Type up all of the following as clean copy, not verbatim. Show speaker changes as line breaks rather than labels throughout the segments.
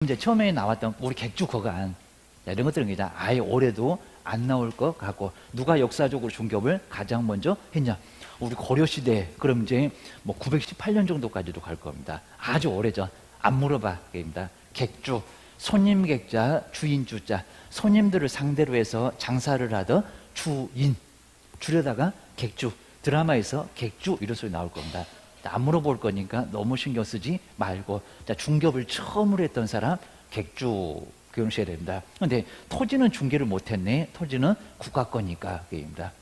이제 처음에 나왔던 우리 객주 거간 이런 것들은 그냥 아예 올해도 안 나올 것 같고, 누가 역사적으로 중개업을 가장 먼저 했냐? 우리 고려시대, 그럼 이제 뭐 918년 정도까지도 갈 겁니다. 아주 오래전. 안 물어봐. 입니다. 객주, 손님 객자, 주인 주자. 손님들을 상대로 해서 장사를 하던 주인. 줄여다가 객주. 드라마에서 객주 이런 소리 나올 겁니다. 안 물어볼 거니까 너무 신경 쓰지 말고. 자, 중개업을 처음으로 했던 사람 객주 기억하셔야 됩니다. 근데 토지는 중개를 못했네. 토지는 국가 거니까 그입니다.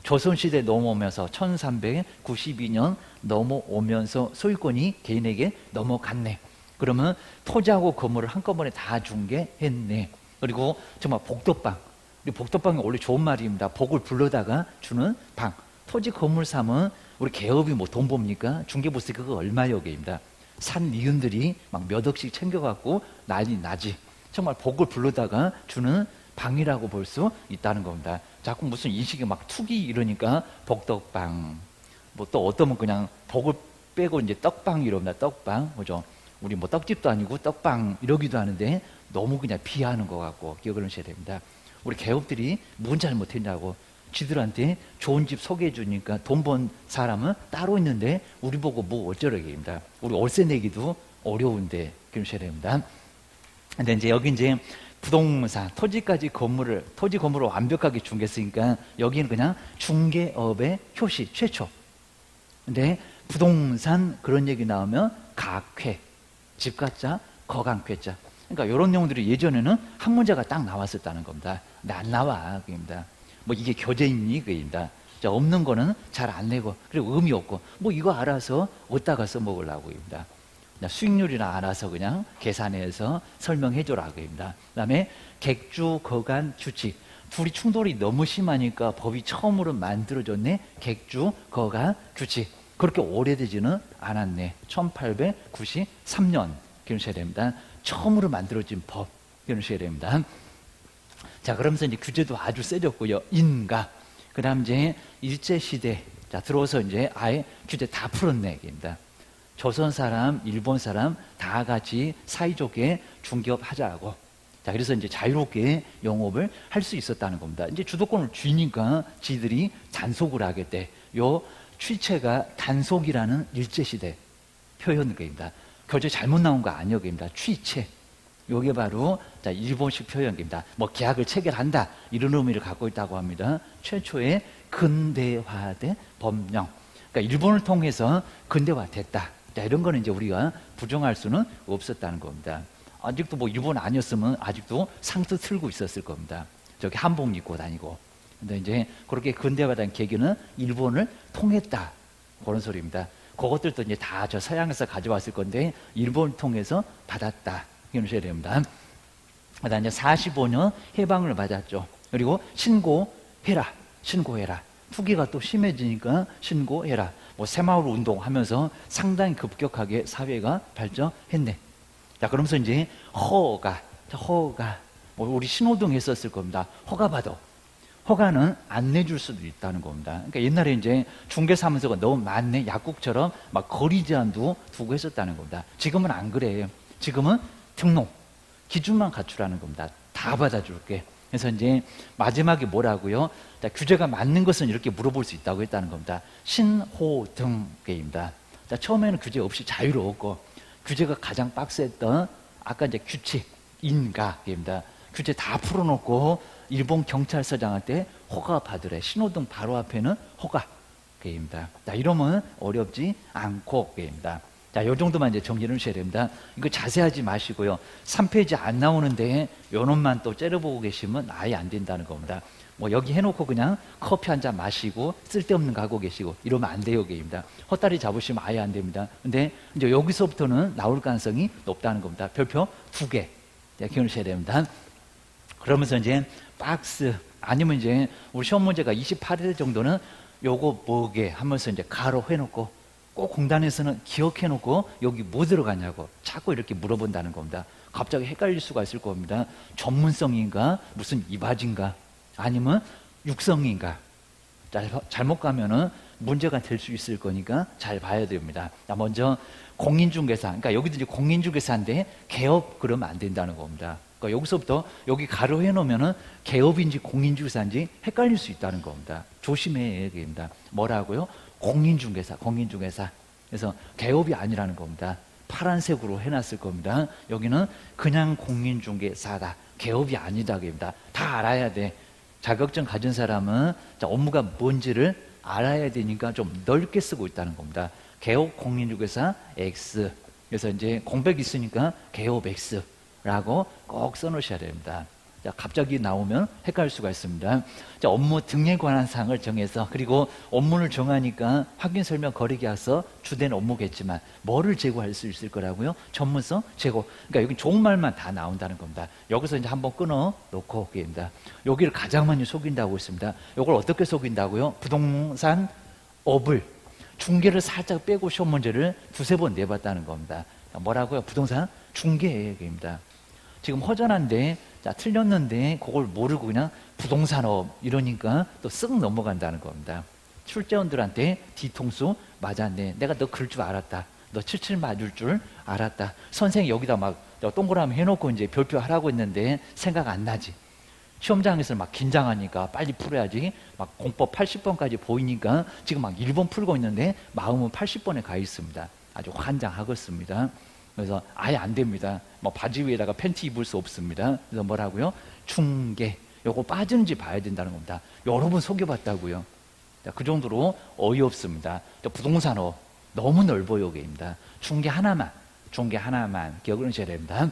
조선시대 넘어오면서 1392년 넘어오면서 소유권이 개인에게 넘어갔네. 그러면 토지하고 건물을 한꺼번에 다 중개했네. 그리고 정말 복덕방. 우리 복덕방이 원래 좋은 말입니다. 복을 불러다가 주는 방. 토지 건물 사면 우리 개업이 뭐 돈 봅니까? 중개부세 그거 얼마요? 개입니다. 산 니은들이 막 몇 억씩 챙겨갖고 난리 나지. 정말 복을 불러다가 주는 방이라고 볼 수 있다는 겁니다. 자꾸 무슨 인식이 막 투기 이러니까 복덕방. 뭐 또 어떠면 그냥 복을 빼고 이제 떡방 이럽니다. 떡방. 그죠? 우리 뭐 떡집도 아니고 떡방 이러기도 하는데 너무 그냥 비하하는 것 같고 기억을 하셔야 됩니다. 우리 개업들이 뭔 잘못했냐고. 지들한테 좋은 집 소개해 주니까 돈 번 사람은 따로 있는데 우리 보고 뭐 어쩌라기입니다. 우리 월세 내기도 어려운데 그러셔야 됩니다. 근데 이제 여기 이제 부동산, 토지 건물을 완벽하게 중개했으니까 여기는 그냥 중개업의 효시, 최초. 근데 부동산 그런 얘기 나오면 각회, 집가자, 거강쾌자. 그러니까 이런 내용들이 예전에는 한 문제가 딱 나왔었다는 겁니다. 근데 안 나와. 그입니다. 뭐 이게 교재입니? 그입니다. 자, 없는 거는 잘 안 내고, 그리고 의미 없고, 뭐 이거 알아서 어디다가 써먹으려고 입니다. 수익률이나 알아서 그냥 계산해서 설명해줘라. 그입니다. 그 다음에 객주, 거간, 규칙. 둘이 충돌이 너무 심하니까 법이 처음으로 만들어졌네. 객주, 거간, 규칙. 그렇게 오래되지는 않았네. 1893년. 기억하셔야 됩니다. 처음으로 만들어진 법. 기억하셔야 됩니다. 자, 그러면서 이제 규제도 아주 세졌고요. 인가. 그 다음 이제 일제시대. 자, 들어와서 이제 아예 규제 다 풀었네. 입니다. 조선 사람, 일본 사람 다 같이 사이좋게 중개업 하자고. 자, 그래서 이제 자유롭게 영업을 할 수 있었다는 겁니다. 이제 주도권을 쥐니까 지들이 단속을 하겠대. 요 취체가 단속이라는 일제시대 표현입니다. 교재 잘못 나온 거 아니었습니다. 취체. 요게 바로 자, 일본식 표현입니다. 뭐 계약을 체결한다 이런 의미를 갖고 있다고 합니다. 최초의 근대화된 법령. 그러니까 일본을 통해서 근대화됐다. 자, 이런 거는 이제 우리가 부정할 수는 없었다는 겁니다. 아직도 뭐 일본 아니었으면 아직도 상투 틀고 있었을 겁니다. 저기 한복 입고 다니고. 근데 이제 그렇게 근대화된 계기는 일본을 통했다. 그런 소리입니다. 그것들도 이제 다 저 서양에서 가져왔을 건데 일본을 통해서 받았다. 기억하셔야 됩니다. 그다음에 이제 45년 해방을 맞았죠. 그리고 신고해라. 신고해라. 투기가 또 심해지니까 신고해라. 뭐 새마을 운동하면서 상당히 급격하게 사회가 발전했네. 자, 그러면서 이제 허가. 뭐 우리 신호등 했었을 겁니다. 허가 받아. 허가는 안 내줄 수도 있다는 겁니다. 그러니까 옛날에 이제 중개사무소가 너무 많네. 약국처럼 막 거리 제한도 두고 했었다는 겁니다. 지금은 안 그래요. 지금은 등록, 기준만 갖추라는 겁니다. 다 받아줄게. 그래서 이제 마지막에 뭐라고요? 자, 규제가 맞는 것은 이렇게 물어볼 수 있다고 했다는 겁니다. 신호등계입니다. 자, 처음에는 규제 없이 자유로웠고, 규제가 가장 빡셌던 아까 이제 규칙, 인가계입니다. 규제 다 풀어놓고 일본 경찰서장한테 허가 받으래. 신호등 바로 앞에는 허가계입니다. 자, 이러면 어렵지 않고 계입니다. 자, 요 정도만 이제 정리를 하셔야 됩니다. 이거 자세하지 마시고요. 3페이지 안 나오는데 요 놈만 또 째려보고 계시면 아예 안 된다는 겁니다. 뭐 여기 해놓고 그냥 커피 한 잔 마시고 쓸데없는 거 하고 계시고 이러면 안 돼요. 게입니다. 헛다리 잡으시면 아예 안 됩니다. 근데 이제 여기서부터는 나올 가능성이 높다는 겁니다. 별표 2개. 기억하셔야 됩니다. 그러면서 이제 박스 아니면 이제 우리 시험 문제가 28회 정도는 요거 뭐게 하면서 이제 가로 해놓고 꼭 공단에서는 기억해놓고 여기 뭐 들어가냐고 자꾸 이렇게 물어본다는 겁니다. 갑자기 헷갈릴 수가 있을 겁니다. 전문성인가 무슨 이바지인가 아니면 육성인가. 잘못 가면은 문제가 될 수 있을 거니까 잘 봐야 됩니다. 자, 먼저 공인중개사, 그러니까 여기도 이제 공인중개사인데 개업 그러면 안 된다는 겁니다. 그러니까 여기서부터 여기 가로해 놓으면은 개업인지 공인중개사인지 헷갈릴 수 있다는 겁니다. 조심해야 됩니다. 뭐라고요? 공인중개사, 공인중개사. 그래서 개업이 아니라는 겁니다. 파란색으로 해놨을 겁니다. 여기는 그냥 공인중개사다. 개업이 아니다. 입니다. 다 알아야 돼. 자격증 가진 사람은 업무가 뭔지를 알아야 되니까 좀 넓게 쓰고 있다는 겁니다. 개업 공인중개사 X. 그래서 이제 공백 있으니까 개업 X라고 꼭 써놓으셔야 됩니다. 자, 갑자기 나오면 헷갈릴 수가 있습니다. 자, 업무 등에 관한 사항을 정해서, 그리고 업무를 정하니까 확인 설명 거래계약서 주된 업무겠지만 뭐를 제고할 수 있을 거라고요? 전문성 제고. 그러니까 여기 좋은 말만 다 나온다는 겁니다. 여기서 이제 한번 끊어 놓고 있습니다. 여기를 가장 많이 속인다고 했습니다. 이걸 어떻게 속인다고요? 부동산 업을 중개를 살짝 빼고 시험 문제를 두세 번 내봤다는 겁니다. 뭐라고요? 부동산 중개 얘기입니다. 지금 허전한데, 자, 틀렸는데 그걸 모르고 그냥 부동산업 이러니까 또 쓱 넘어간다는 겁니다. 출제원들한테 뒤통수 맞았네. 내가 너 그럴 줄 알았다. 너 칠칠 맞을 줄 알았다. 선생이 여기다 막 동그라미 해놓고 이제 별표하라고 했는데 생각 안 나지. 시험장에서 막 긴장하니까 빨리 풀어야지. 막 공법 80번까지 보이니까 지금 막 1번 풀고 있는데 마음은 80번에 가 있습니다. 아주 환장하겠습니다. 그래서 아예 안 됩니다. 뭐 바지 위에다가 팬티 입을 수 없습니다. 그래서 뭐라고요? 중개. 요거 빠지는지 봐야 된다는 겁니다. 여러 번 속여봤다고요. 자, 그 정도로 어이없습니다. 부동산업 너무 넓어요, 여기입니다. 중개 하나만 기억을 하셔야 됩니다.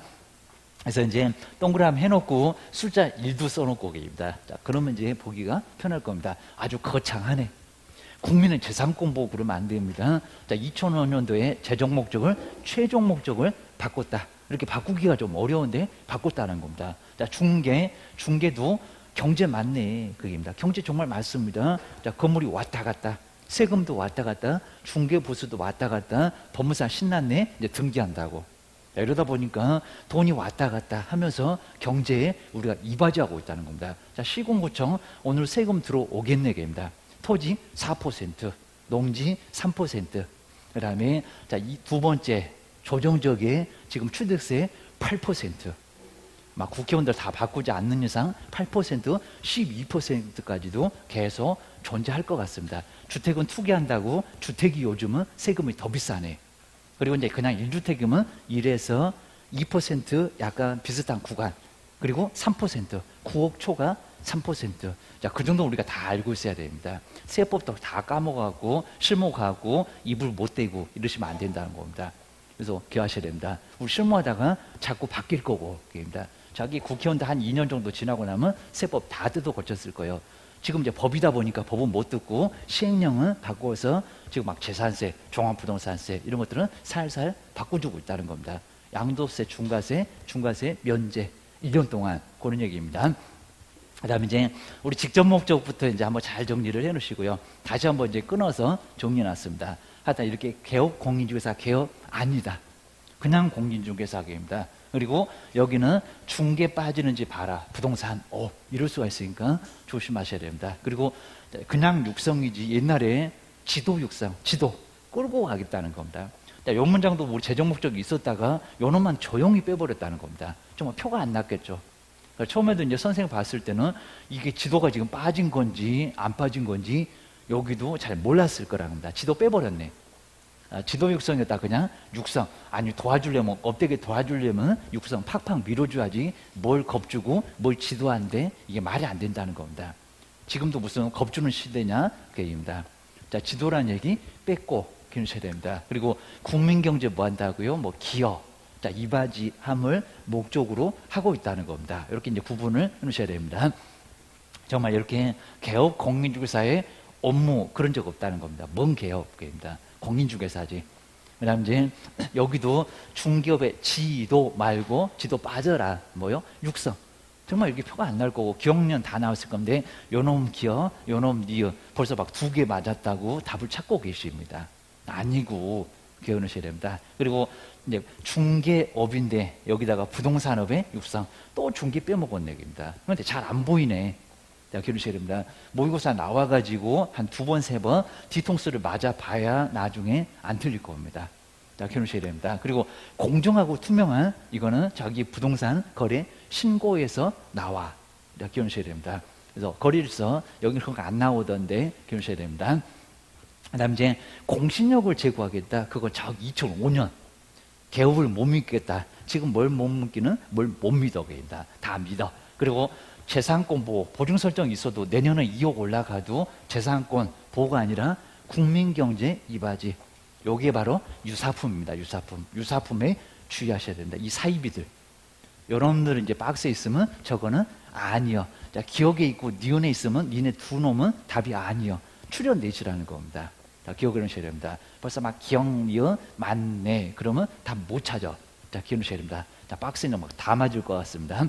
그래서 이제 동그라미 해놓고 숫자 1도 써놓고 계십니다. 자, 그러면 이제 보기가 편할 겁니다. 아주 거창하네. 국민은 재산 공부 그러면 안 됩니다. 자, 2005년도에 재정 목적을 최종 목적을 바꿨다. 이렇게 바꾸기가 좀 어려운데 바꿨다는 겁니다. 자, 중개도 경제 맞네. 그게입니다. 경제 정말 맞습니다. 자, 건물이 왔다 갔다. 세금도 왔다 갔다. 중개 보수도 왔다 갔다. 법무사 신났네. 이제 등기한다고. 자, 이러다 보니까 돈이 왔다 갔다 하면서 경제에 우리가 이바지하고 있다는 겁니다. 자, 시공구청 오늘 세금 들어오겠네. 입니다. 토지 4%, 농지 3%. 그 다음에 자, 이 두 번째 조정적에 지금 취득세 8%. 막 국회의원들 다 바꾸지 않는 이상 8%, 12%까지도 계속 존재할 것 같습니다. 주택은 투기한다고 주택이 요즘은 세금이 더 비싸네. 그리고 이제 그냥 1주택이면 1에서 2% 약간 비슷한 구간. 그리고 3%, 9억 초가 3%. 자, 그 정도 우리가 다 알고 있어야 됩니다. 세법도 다 까먹어가고 실무가고 입을 못 대고 이러시면 안 된다는 겁니다. 그래서 기억하셔야 됩니다. 우리 실무하다가 자꾸 바뀔 거고, 그입니다. 자기 국회의원도 한 2년 정도 지나고 나면 세법 다 뜯어 고쳤을 거예요. 지금 이제 법이다 보니까 법은 못 듣고 시행령은 바꿔서 지금 막 재산세, 종합부동산세 이런 것들은 살살 바꿔주고 있다는 겁니다. 양도세, 중과세 면제 1년 동안 그런 얘기입니다. 그다음에 이제 우리 직접 목적부터 이제 한번 잘 정리를 해놓으시고요. 다시 한번 이제 끊어서 정리해놨습니다. 하여튼 이렇게 개업 공인중개사 개업 아니다. 그냥 공인중개사입니다. 그리고 여기는 중개 빠지는지 봐라. 부동산 이럴 수가 있으니까 조심하셔야 됩니다. 그리고 그냥 육성이지 옛날에 지도 육성, 지도 끌고 가겠다는 겁니다. 요 문장도 우리 재정 목적이 있었다가 요놈만 조용히 빼버렸다는 겁니다. 정말 표가 안 났겠죠. 그러니까 처음에도 이제 선생님 봤을 때는 이게 지도가 지금 빠진 건지 안 빠진 건지 여기도 잘 몰랐을 거라는 겁니다. 지도 빼버렸네. 지도 육성이었다 그냥 육성. 아니 도와주려면 업되게 도와주려면 육성 팍팍 밀어줘야지 뭘 겁주고 뭘 지도한데 이게 말이 안 된다는 겁니다. 지금도 무슨 겁주는 시대냐 그입니다. 자, 지도란 얘기 뺏고 기르셔야 됩니다. 그리고 국민경제 뭐 한다고요? 뭐 기업. 자, 이바지함을 목적으로 하고 있다는 겁니다. 이렇게 이제 구분을 해놓으셔야 됩니다. 정말 이렇게 개업 공인중개사의 업무 그런 적 없다는 겁니다. 뭔 개업입니다. 공인중개사지. 그 다음 이제 여기도 중기업의 지도 말고 지도 빠져라. 뭐요? 육성. 정말 이렇게 표가 안 날 거고 기억년 다 나왔을 건데 요놈 기업, 요놈 니은 벌써 막 2개 맞았다고 답을 찾고 계십니다. 아니고 기억하셔야 됩니다. 그리고 이제 중개업인데 여기다가 부동산업의 육성 또 중개 빼먹은 얘기입니다. 그런데 잘 안 보이네. 자, 기울이셔야 됩니다. 모의고사 나와가지고 한 2번, 3번 뒤통수를 맞아봐야 나중에 안 틀릴 겁니다. 자, 기울이셔야 됩니다. 그리고 공정하고 투명한 이거는 자기 부동산 거래 신고에서 나와. 자, 기울이셔야 됩니다. 그래서 거래일서 여기 그런 거 안 나오던데 기울이셔야 됩니다. 그다음 이제 공신력을 제고하겠다. 그거 저 2005년 개업을 못 믿겠다. 지금 뭘 못 믿기는 뭘 못 믿어 계다. 다 믿어. 그리고 재산권 보호 보증 설정이 있어도 내년에 2억 올라가도 재산권 보호가 아니라 국민경제 이바지. 요게 바로 유사품입니다. 유사품에 주의하셔야 된다. 이 사이비들. 여러분들은 이제 박스에 있으면 저거는 아니요. 자, 기억에 있고 니은에 있으면 니네 두 놈은 답이 아니요. 출연 내시라는 겁니다. 자, 기억을 하셔야 됩니다. 벌써 막 기억, 니은, 맞네. 그러면 답 못 찾아. 자, 기억을 하셔야 됩니다. 자, 박스에 막 다 맞을 것 같습니다.